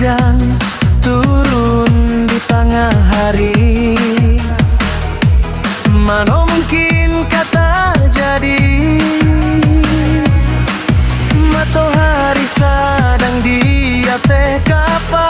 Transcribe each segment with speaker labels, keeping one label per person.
Speaker 1: hujan turun di tengah hari, mana mungkin kata jadi. Matahari sedang di atas kapal.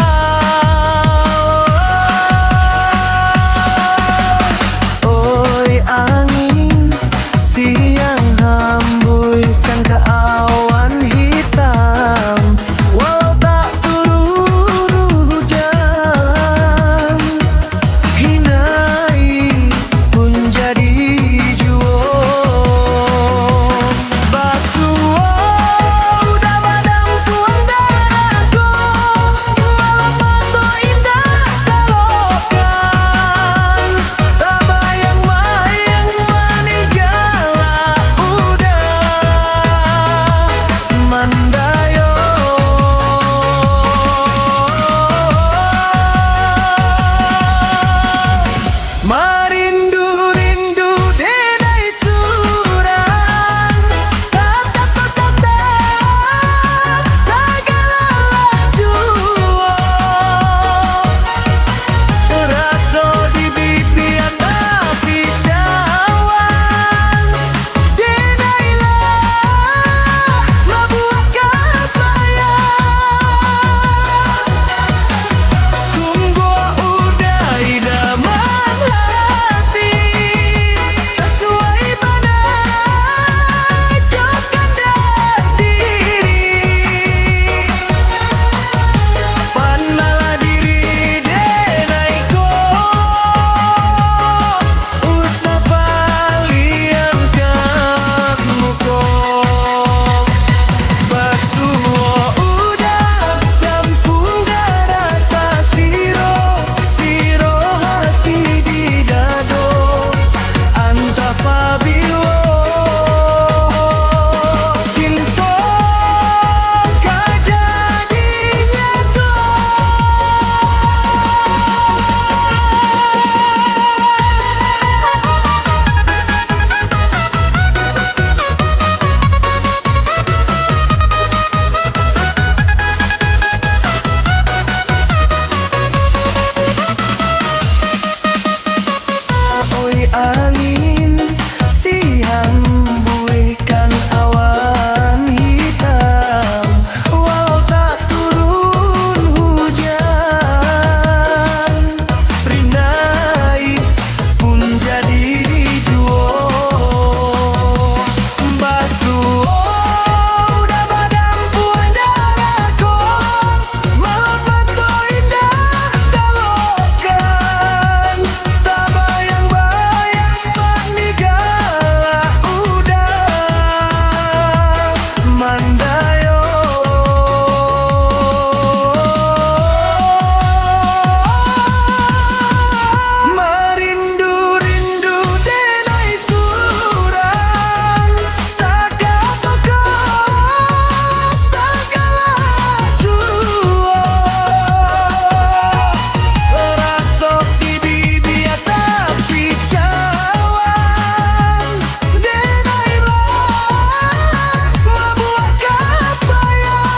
Speaker 1: Oi angin siang hembuskan ke awan hitam, walau tak turun hujan, hinai pun jadi jua. Basuh udah badan tuang darahku, malam mata indah terlokan, tak bayang-bayang mani jala udah mandayo. Marindu-rindu denai surang, kata-kata tagala jua. Rasa di bibi tapi cawan, denailah membuat kebayang. Sungguh udah idaman hati, sesuai mana jokan dan diri. Pandanglah diri denaiku, usah palian kat muka. Basuh udah dampung darah tak siro hati di dado, antah pabilo cinta kajadinya tuh. Oi angin si hembuskan awan hitam, walau tak turun hujan, rindai pun jadi jua. Basuh udah badan pun darahku, malam mata indah terlokan, tak bayang-bayang manigala udah mandayo. Marindu-rindu denai surang, tagala jua. Rasa di bibi tapi cawan, denailah membuat kebayang.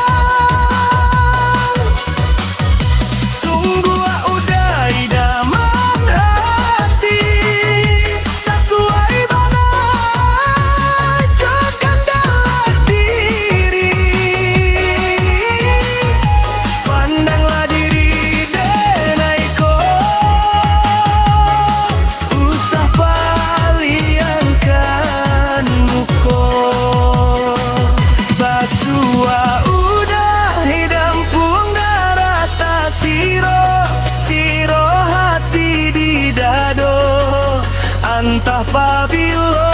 Speaker 1: Sungguh udah idaman hati, sesuai mana jokan dalam diri. Pandanglah diri denaiku, usah paliankan muka. Basuh udah dampung darah tak siro hati di dado, antah pabilo